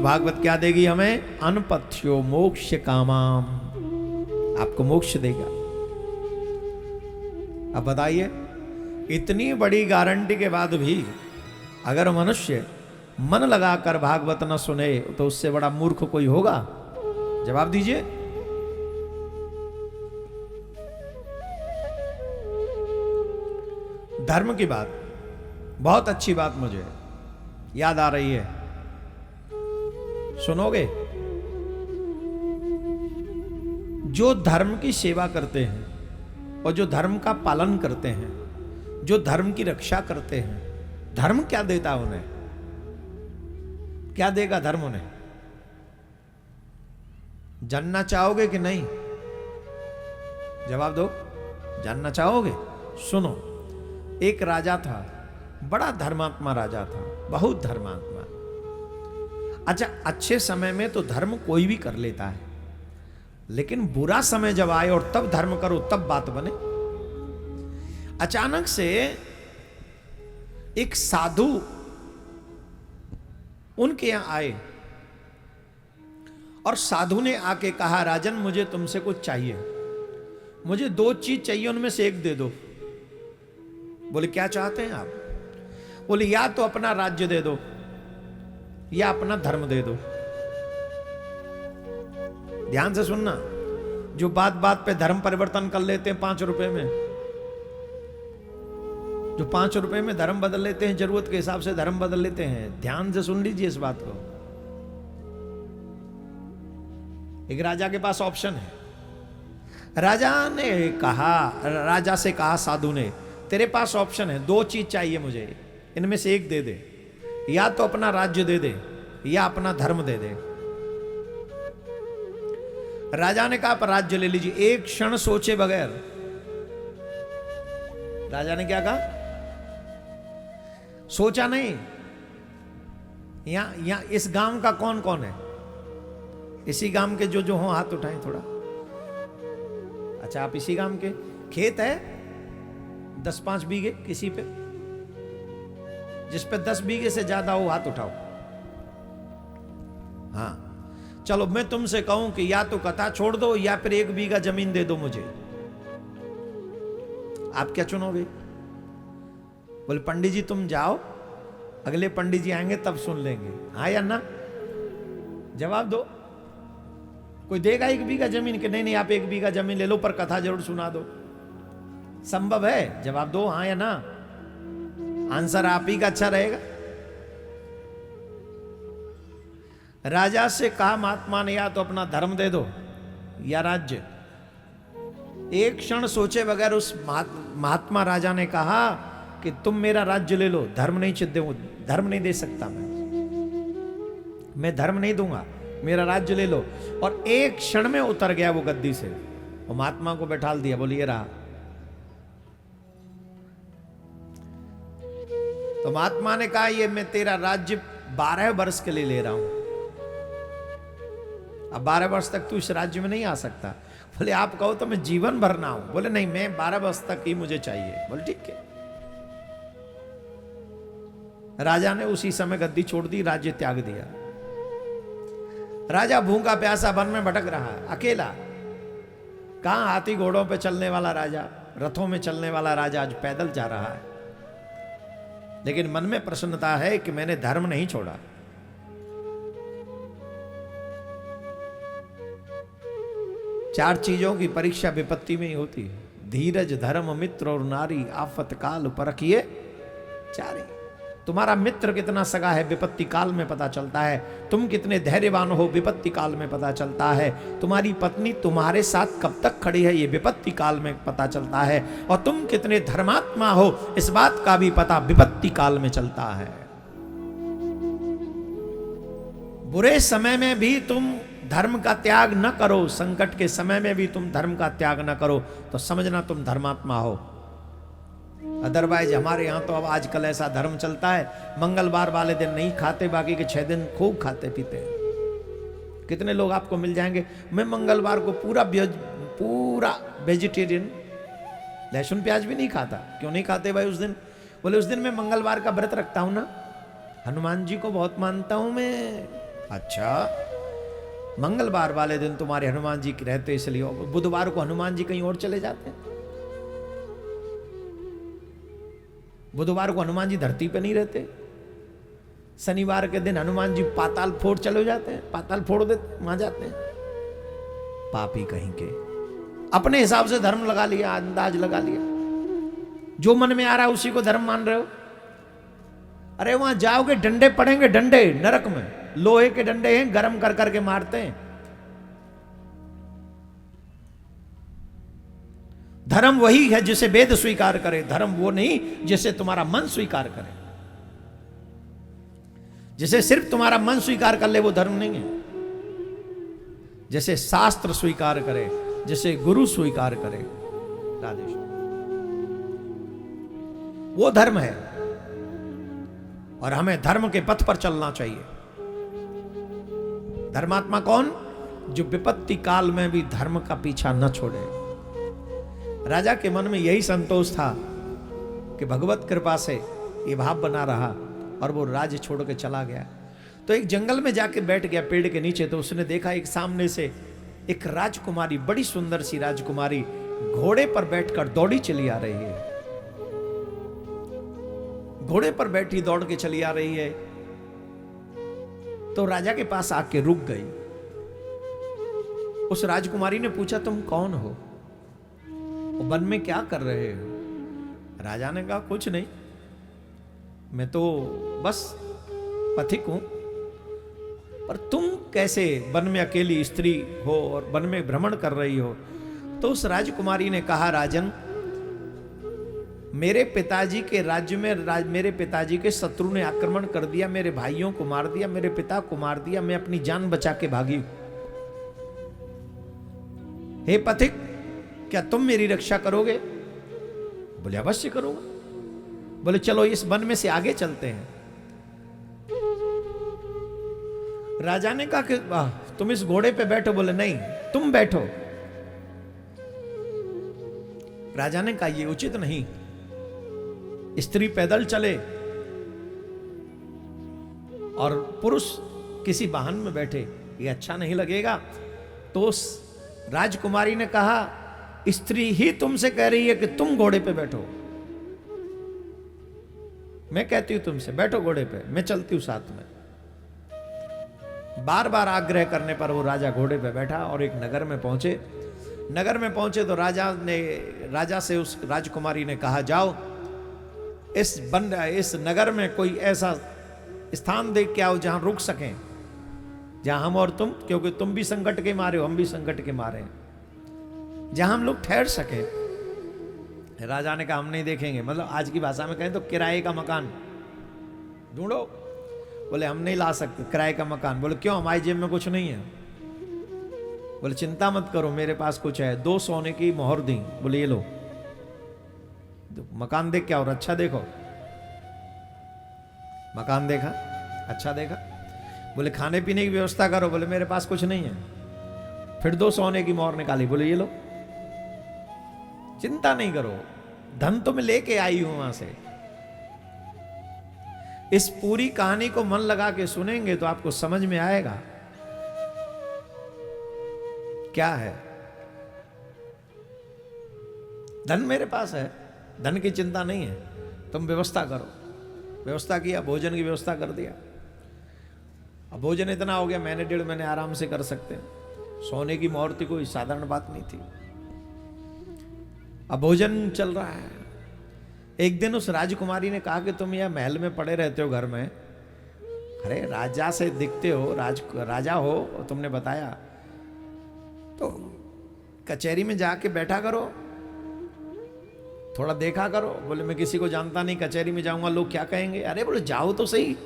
भागवत क्या देगी हमें? अनपथ्यो मोक्ष कामाम, आपको मोक्ष देगा। अब बताइए, इतनी बड़ी गारंटी के बाद भी अगर मनुष्य मन लगाकर भागवत न सुने तो उससे बड़ा मूर्ख कोई होगा? जवाब दीजिए। धर्म की बात, बहुत अच्छी बात मुझे याद आ रही है, सुनोगे? जो धर्म की सेवा करते हैं और जो धर्म का पालन करते हैं, जो धर्म की रक्षा करते हैं, धर्म क्या देता उन्हें? क्या देगा धर्म उन्हें? जानना चाहोगे कि नहीं? जवाब दो। जानना चाहोगे? सुनो, एक राजा था, बड़ा धर्मात्मा राजा था, बहुत धर्मात्मा। अच्छा, अच्छे समय में तो धर्म कोई भी कर लेता है, लेकिन बुरा समय जब आए और तब धर्म करो तब बात बने। अचानक से एक साधु उनके यहां आए और साधु ने आके कहा, राजन मुझे तुमसे कुछ चाहिए, मुझे 2 चीज चाहिए, उनमें से एक दे दो। बोले क्या चाहते हैं आप? बोले या तो अपना राज्य दे दो या अपना धर्म दे दो। ध्यान से सुनना, जो बात बात पे धर्म परिवर्तन कर लेते हैं 5 रुपए में, जो 5 रुपए में धर्म बदल लेते हैं, जरूरत के हिसाब से धर्म बदल लेते हैं। ध्यान से सुन लीजिए इस बात को। एक राजा के पास ऑप्शन है। राजा ने कहा, राजा से कहा साधु ने, तेरे पास ऑप्शन है, 2 चीज चाहिए मुझे, इनमें से एक दे दे, या तो अपना राज्य दे दे या अपना धर्म दे दे। राजा ने कहा आप राज्य ले लीजिए। एक क्षण सोचे बगैर राजा ने क्या कहा? सोचा नहीं। यहां इस गांव का कौन कौन है? इसी गांव के जो हो हाथ उठाएं थोड़ा। अच्छा, आप इसी गांव के? खेत है 10-5 बीघे किसी पे? जिस पे 10 बीघे से ज्यादा हो हाथ उठाओ। हाँ, चलो मैं तुमसे कहूं कि या तो कथा छोड़ दो या फिर 1 बीघा जमीन दे दो मुझे, आप क्या चुनोगे? बोले पंडित जी तुम जाओ, अगले पंडित जी आएंगे तब सुन लेंगे, हाँ या ना? जवाब दो। कोई देगा 1 बीघा जमीन? कि नहीं नहीं आप 1 बीघा जमीन ले लो पर कथा जरूर सुना दो। संभव है? जवाब दो, हाँ या ना? आंसर आप ही का अच्छा रहेगा। राजा से कहा महात्मा ने, या तो अपना धर्म दे दो या राज्य। एक क्षण सोचे बगैर उस महात्मा राजा ने कहा कि तुम मेरा राज्य ले लो, धर्म नहीं दे सकता मैं धर्म नहीं दूंगा, मेरा राज्य ले लो। और एक क्षण में उतर गया वो गद्दी से और महात्मा को बैठा दिया। बोलिए ये रहा। तो महात्मा ने कहा ये मैं तेरा राज्य 12 वर्ष के लिए ले रहा हूं, अब 12 वर्ष तक तू इस राज्य में नहीं आ सकता। बोले आप कहो तो मैं जीवन भर ना हूं। बोले नहीं, मैं 12 वर्ष तक ही मुझे चाहिए। बोले ठीक है। राजा ने उसी समय गद्दी छोड़ दी, राज्य त्याग दिया। राजा भूखा प्यासा वन में भटक रहा है अकेला। कहां हाथी घोड़ों पे चलने वाला राजा, रथों में चलने वाला राजा आज पैदल जा रहा है, लेकिन मन में प्रसन्नता है कि मैंने धर्म नहीं छोड़ा। चार चीजों की परीक्षा विपत्ति में ही होती है, धीरज, धर्म, मित्र और नारी, आफत काल परखिए चारी। तुम्हारा मित्र कितना सगा है विपत्ति काल में पता चलता है, तुम कितने धैर्यवान हो विपत्ति काल में पता चलता है, तुम्हारी पत्नी तुम्हारे साथ कब तक खड़ी है ये विपत्ति काल में पता चलता है, और तुम कितने धर्मात्मा हो इस बात का भी पता विपत्ति काल में चलता है। बुरे समय में भी तुम धर्म का त्याग न करो, संकट के समय में भी तुम धर्म का त्याग न करो, तो समझना तुम धर्मात्मा हो। अदरवाइज हमारे यहां तो अब आजकल ऐसा धर्म चलता है, मंगलवार वाले दिन नहीं खाते, बाकी के 6 दिन खूब खाते पीते हैं। कितने लोग आपको मिल जाएंगे, मैं मंगलवार को पूरा वेजिटेरियन, लहसुन प्याज भी नहीं खाता। क्यों नहीं खाते भाई उस दिन? बोले उस दिन मैं मंगलवार का व्रत रखता हूं ना, हनुमान जी को बहुत मानता हूं मैं, अच्छा, मंगलवार वाले दिन तुम्हारे हनुमान जी रहते इसलिए, बुधवार को हनुमान जी कहीं और चले जाते हैं? बुधवार को हनुमान जी धरती पे नहीं रहते? शनिवार के दिन हनुमान जी पाताल फोड़ चले जाते हैं, पाताल फोड़ देते, वहां जाते हैं। पापी कहीं के, अपने हिसाब से धर्म लगा लिया, अंदाज लगा लिया, जो मन में आ रहा है उसी को धर्म मान रहे हो। अरे वहां जाओगे डंडे पड़ेंगे, डंडे नरक में लोहे के डंडे हैं, गरम कर करके मारते हैं। धर्म वही है जिसे वेद स्वीकार करे, धर्म वो नहीं जिसे तुम्हारा मन स्वीकार करे। जिसे सिर्फ तुम्हारा मन स्वीकार कर ले वो धर्म नहीं है। जैसे शास्त्र स्वीकार करे, जैसे गुरु स्वीकार करे, राधेश, वो धर्म है। और हमें धर्म के पथ पर चलना चाहिए। धर्मात्मा कौन? जो विपत्ति काल में भी धर्म का पीछा न छोड़े। राजा के मन में यही संतोष था कि भगवत कृपा से ये भाव बना रहा और वो राज्य छोड़ के चला गया। तो एक जंगल में जाके बैठ गया पेड़ के नीचे। तो उसने देखा एक सामने से एक राजकुमारी, बड़ी सुंदर सी राजकुमारी घोड़े पर बैठकर दौड़ी चली आ रही है। घोड़े पर बैठी दौड़ के चली आ रही है। तो राजा के पास आके रुक गई। उस राजकुमारी ने पूछा, तुम कौन हो? वो वन में क्या कर रहे हो? राजा ने कहा, कुछ नहीं, मैं तो बस पथिक हूं। पर तुम कैसे वन में अकेली स्त्री हो और वन में भ्रमण कर रही हो? तो उस राजकुमारी ने कहा, राजन, मेरे पिताजी के राज्य में मेरे पिताजी के शत्रु ने आक्रमण कर दिया, मेरे भाइयों को मार दिया, मेरे पिता को मार दिया, मैं अपनी जान बचा के भागी। हे पथिक, क्या तुम मेरी रक्षा करोगे? बोले, अवश्य करूंगा। बोले, चलो इस वन में से आगे चलते हैं। राजा ने कहा कि तुम इस घोड़े पे बैठो। बोले, नहीं, तुम बैठो। राजा ने कहा, यह उचित नहीं, स्त्री पैदल चले और पुरुष किसी वाहन में बैठे, ये अच्छा नहीं लगेगा। तो उस राजकुमारी ने कहा, स्त्री ही तुमसे कह रही है कि तुम घोड़े पे बैठो। मैं कहती हूं तुमसे, बैठो घोड़े पे, मैं चलती हूं साथ में। बार बार आग्रह करने पर वो राजा घोड़े पे बैठा और एक नगर में पहुंचे। नगर में पहुंचे तो राजा से उस राजकुमारी ने कहा, जाओ इस नगर में कोई ऐसा स्थान देख के आओ जहां रुक सकें, जहां हम और तुम, क्योंकि तुम भी संकट के मारे हो, हम भी संकट के मारे हैं, जहां हम लोग ठहर सके। राजा ने कहा, हम नहीं देखेंगे, मतलब आज की भाषा में कहें तो किराए का मकान ढूंढो। बोले, हम नहीं ला सकते किराए का मकान। बोले, क्यों? हमारी जेब में कुछ नहीं है। बोले, चिंता मत करो, मेरे पास कुछ है, 2 सोने की मोहर दी। बोले, ये लो। मकान देख क्या और अच्छा देखो। मकान देखा, अच्छा देखा। बोले, खाने पीने की व्यवस्था करो। बोले, मेरे पास कुछ नहीं है। फिर 2 सोने की मोहर निकाली। बोले, ये लो। चिंता नहीं करो, धन तो मैं लेके आई हूं वहां से। इस पूरी कहानी को मन लगा के सुनेंगे तो आपको समझ में आएगा क्या है। धन मेरे पास है, धन की चिंता नहीं है, तुम व्यवस्था करो। व्यवस्था किया, भोजन की व्यवस्था कर दिया। अब भोजन इतना हो गया, महीने 1.5 महीने आराम से कर सकते हैं। सोने की मोहर थी, कोई साधारण बात नहीं थी। अब भोजन चल रहा है। एक दिन उस राजकुमारी ने कहा कि तुम यह महल में पड़े रहते हो घर में, अरे राजा से दिखते हो, राजा हो, तुमने बताया, तो कचहरी में जाके बैठा करो, थोड़ा देखा करो। बोले, मैं किसी को जानता नहीं, कचहरी में जाऊंगा लोग क्या कहेंगे। अरे बोले, जाओ तो सही,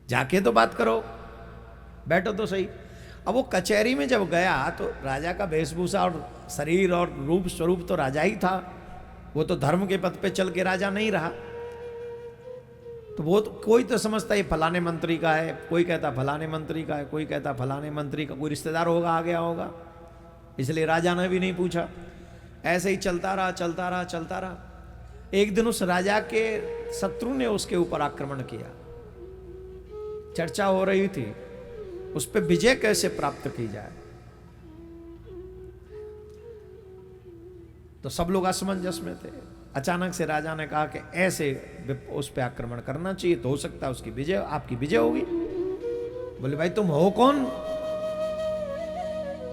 जाके तो बात करो, बैठो तो सही। अब वो कचहरी में जब गया तो राजा का वेशभूषा और शरीर और रूप स्वरूप तो राजा ही था। वो तो धर्म के पथ पे चल के राजा नहीं रहा। तो वो तो कोई तो समझता ये फलाने मंत्री का है, कोई कहता फलाने मंत्री का है, कोई कहता फलाने मंत्री का, कोई रिश्तेदार होगा, आ गया होगा, इसलिए राजा ने भी नहीं पूछा। ऐसे ही चलता रहा, चलता रहा, चलता रहा। एक दिन उस राजा के शत्रु ने उसके ऊपर आक्रमण किया। चर्चा हो रही थी उस पर विजय कैसे प्राप्त की जाए। तो सब लोग असमंजस में थे। अचानक से राजा ने कहा कि ऐसे उस पर आक्रमण करना चाहिए तो हो सकता है उसकी विजय, आपकी विजय होगी। बोले भाई तुम हो कौन,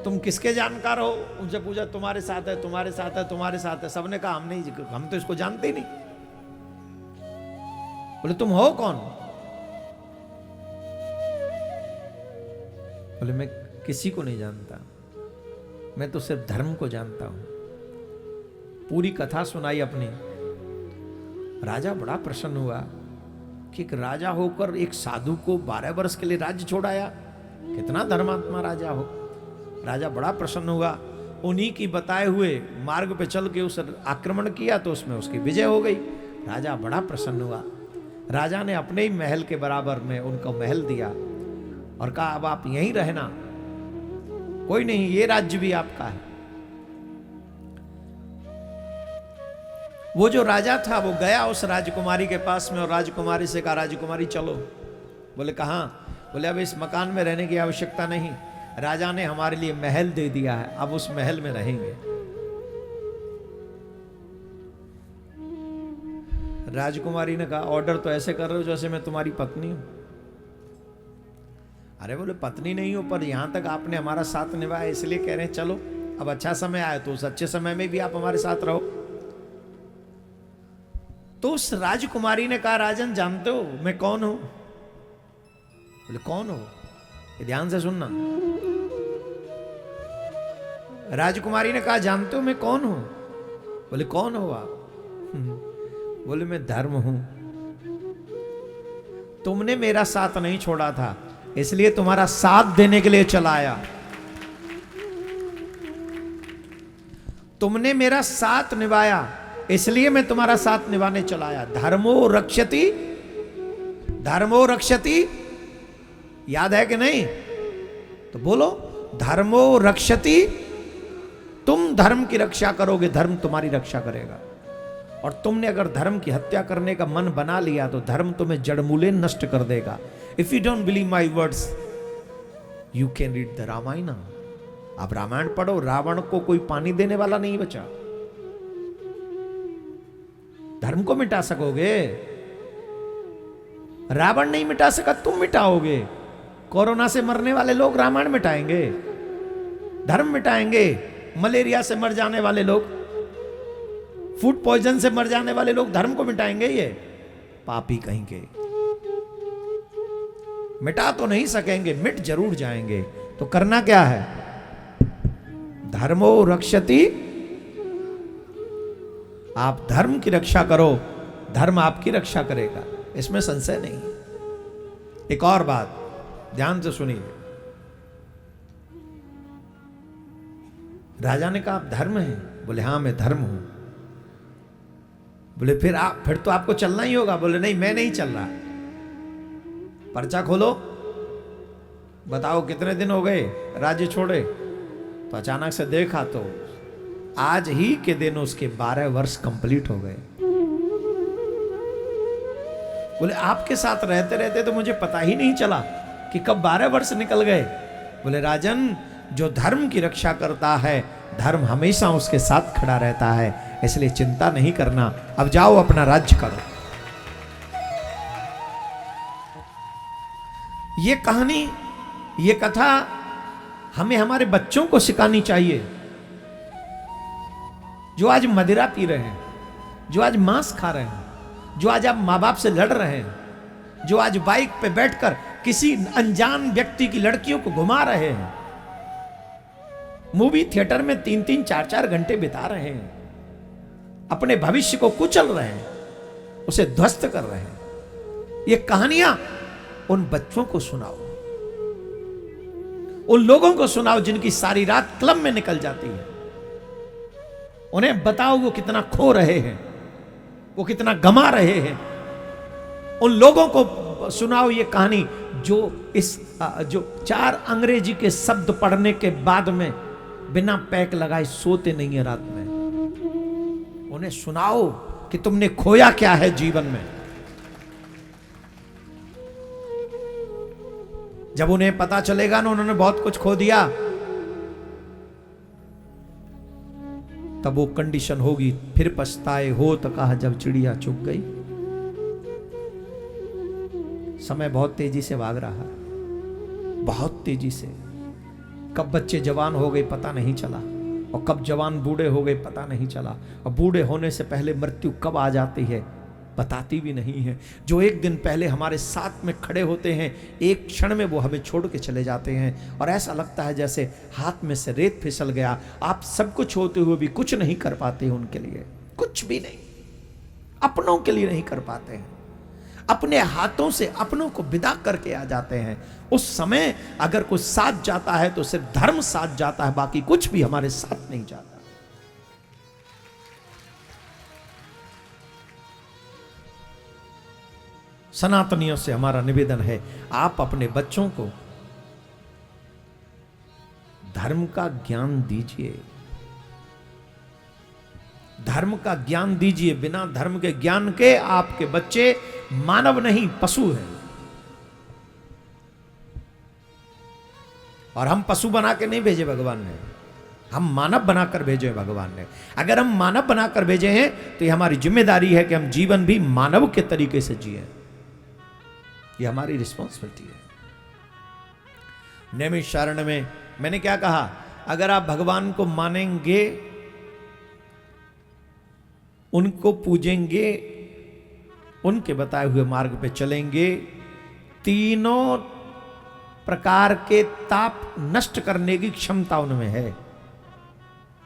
तुम किसके जानकार हो? उनसे पूछा तुम्हारे साथ है, तुम्हारे साथ है, तुम्हारे साथ है। सबने कहा हम नहीं, हम तो इसको जानते ही नहीं। बोले तुम हो कौन? बोले मैं किसी को नहीं जानता, मैं तो सिर्फ धर्म को जानता हूं। पूरी कथा सुनाई अपनी। राजा बड़ा प्रसन्न हुआ कि एक राजा होकर एक साधु को 12 वर्ष के लिए राज्य छोड़ाया, कितना धर्मात्मा राजा हो। राजा बड़ा प्रसन्न हुआ। उन्हीं की बताए हुए मार्ग पे चल के उस आक्रमण किया तो उसमें उसकी विजय हो गई। राजा बड़ा प्रसन्न हुआ। राजा ने अपने ही महल के बराबर में उनको महल दिया और कहा अब आप यहीं रहना, कोई नहीं, ये राज्य भी आपका है। वो जो राजा था वो गया उस राजकुमारी के पास में और राजकुमारी से कहा राजकुमारी चलो। बोले कहाँ? बोले अब इस मकान में रहने की आवश्यकता नहीं, राजा ने हमारे लिए महल दे दिया है, अब उस महल में रहेंगे। राजकुमारी ने कहा ऑर्डर तो ऐसे कर रहे हो जैसे मैं तुम्हारी पत्नी हूं। अरे बोले पत्नी नहीं हो पर यहां तक आपने हमारा साथ निभाया इसलिए कह रहे हैं चलो, अब अच्छा समय आया तो उस अच्छे समय में भी आप हमारे साथ रहो। तो उस राजकुमारी ने कहा राजन जानते हो मैं कौन हूं? बोले कौन हो? ये ध्यान से सुनना। राजकुमारी ने कहा जानते हो मैं कौन हूं? बोले कौन हो आप? बोले मैं धर्म हूं। तुमने मेरा साथ नहीं छोड़ा था इसलिए तुम्हारा साथ देने के लिए चला आया। तुमने मेरा साथ निभाया इसलिए मैं तुम्हारा साथ निभाने चला आया। धर्मो रक्षति, धर्मो रक्षति, याद है कि नहीं? तो बोलो धर्मो रक्षति। तुम धर्म की रक्षा करोगे, धर्म तुम्हारी रक्षा करेगा। और तुमने अगर धर्म की हत्या करने का मन बना लिया तो धर्म तुम्हें जड़मूले नष्ट कर देगा। If you don't believe my words you can read the Ramayana. आप रामायण पढ़ो, रावण को कोई पानी देने वाला नहीं बचा। धर्म को मिटा सकोगे? रावण नहीं मिटा सका, तुम मिटाओगे। कोरोना से मरने वाले लोग रामायण मिटाएंगे, धर्म मिटाएंगे। मलेरिया से मर जाने वाले लोग, फूड पॉइजन से मर जाने वाले लोग धर्म को मिटाएंगे? ये पापी कहीं के मिटा तो नहीं सकेंगे, मिट जरूर जाएंगे। तो करना क्या है? धर्मो रक्षति। आप धर्म की रक्षा करो, धर्म आपकी रक्षा करेगा, इसमें संशय नहीं। एक और बात ध्यान से सुनिए। राजा ने कहा आप धर्म हैं? बोले हाँ मैं धर्म हूं। बोले फिर तो आपको चलना ही होगा। बोले नहीं मैं नहीं चल रहा। पर्चा खोलो, बताओ कितने दिन हो गए राज्य छोड़े? तो अचानक से देखा तो आज ही के दिन उसके 12 वर्ष कंप्लीट हो गए। बोले आपके साथ रहते रहते तो मुझे पता ही नहीं चला कि कब 12 वर्ष निकल गए। बोले राजन जो धर्म की रक्षा करता है धर्म हमेशा उसके साथ खड़ा रहता है, इसलिए चिंता नहीं करना। अब जाओ अपना राज्य करो। ये कहानी, ये कथा हमें हमारे बच्चों को सिखानी चाहिए, जो आज मदिरा पी रहे हैं, जो आज मांस खा रहे हैं, जो आज आप मां बाप से लड़ रहे हैं, जो आज बाइक पे बैठकर किसी अनजान व्यक्ति की लड़कियों को घुमा रहे हैं, मूवी थिएटर में 3-3, 4-4 घंटे बिता रहे हैं, अपने भविष्य को कुचल रहे हैं, उसे ध्वस्त कर रहे हैं। ये कहानियां उन बच्चों को सुनाओ, उन लोगों को सुनाओ जिनकी सारी रात क्लब में निकल जाती है। उन्हें बताओ वो कितना खो रहे हैं, वो कितना गमा रहे हैं। उन लोगों को सुनाओ ये कहानी जो 4 अंग्रेजी के शब्द पढ़ने के बाद में बिना पैक लगाए सोते नहीं है रात में। उन्हें सुनाओ कि तुमने खोया क्या है जीवन में। जब उन्हें पता चलेगा ना उन्होंने बहुत कुछ खो दिया, तब वो कंडीशन होगी, फिर पछताए हो तो कहा जब चिड़िया चुग गई। समय बहुत तेजी से भाग रहा है, बहुत तेजी से। कब बच्चे जवान हो गए पता नहीं चला, और कब जवान बूढ़े हो गए पता नहीं चला, और बूढ़े होने से पहले मृत्यु कब आ जाती है बताती भी नहीं है। जो एक दिन पहले हमारे साथ में खड़े होते हैं, एक क्षण में वो हमें छोड़ के चले जाते हैं, और ऐसा लगता है जैसे हाथ में से रेत फिसल गया। आप सब कुछ होते हुए भी कुछ नहीं कर पाते उनके लिए, कुछ भी नहीं, अपनों के लिए नहीं कर पाते हैं। अपने हाथों से अपनों को विदा करके आ जाते हैं। उस समय अगर कुछ साथ जाता है तो सिर्फ धर्म साथ जाता है, बाकी कुछ भी हमारे साथ नहीं जाता। सनातनियों से हमारा निवेदन है, आप अपने बच्चों को धर्म का ज्ञान दीजिए, धर्म का ज्ञान दीजिए। बिना धर्म के ज्ञान के आपके बच्चे मानव नहीं पशु हैं। और हम पशु बना के नहीं भेजे भगवान ने, हम मानव बनाकर भेजे भगवान ने। अगर हम मानव बनाकर भेजे हैं तो ये हमारी जिम्मेदारी है कि हम जीवन भी मानव के तरीके से जिए। ये हमारी रिस्पॉन्सिबिलिटी है। नैमिषारण्य में मैंने क्या कहा, अगर आप भगवान को मानेंगे, उनको पूजेंगे, उनके बताए हुए मार्ग पे चलेंगे, तीनों प्रकार के ताप नष्ट करने की क्षमता उनमें है।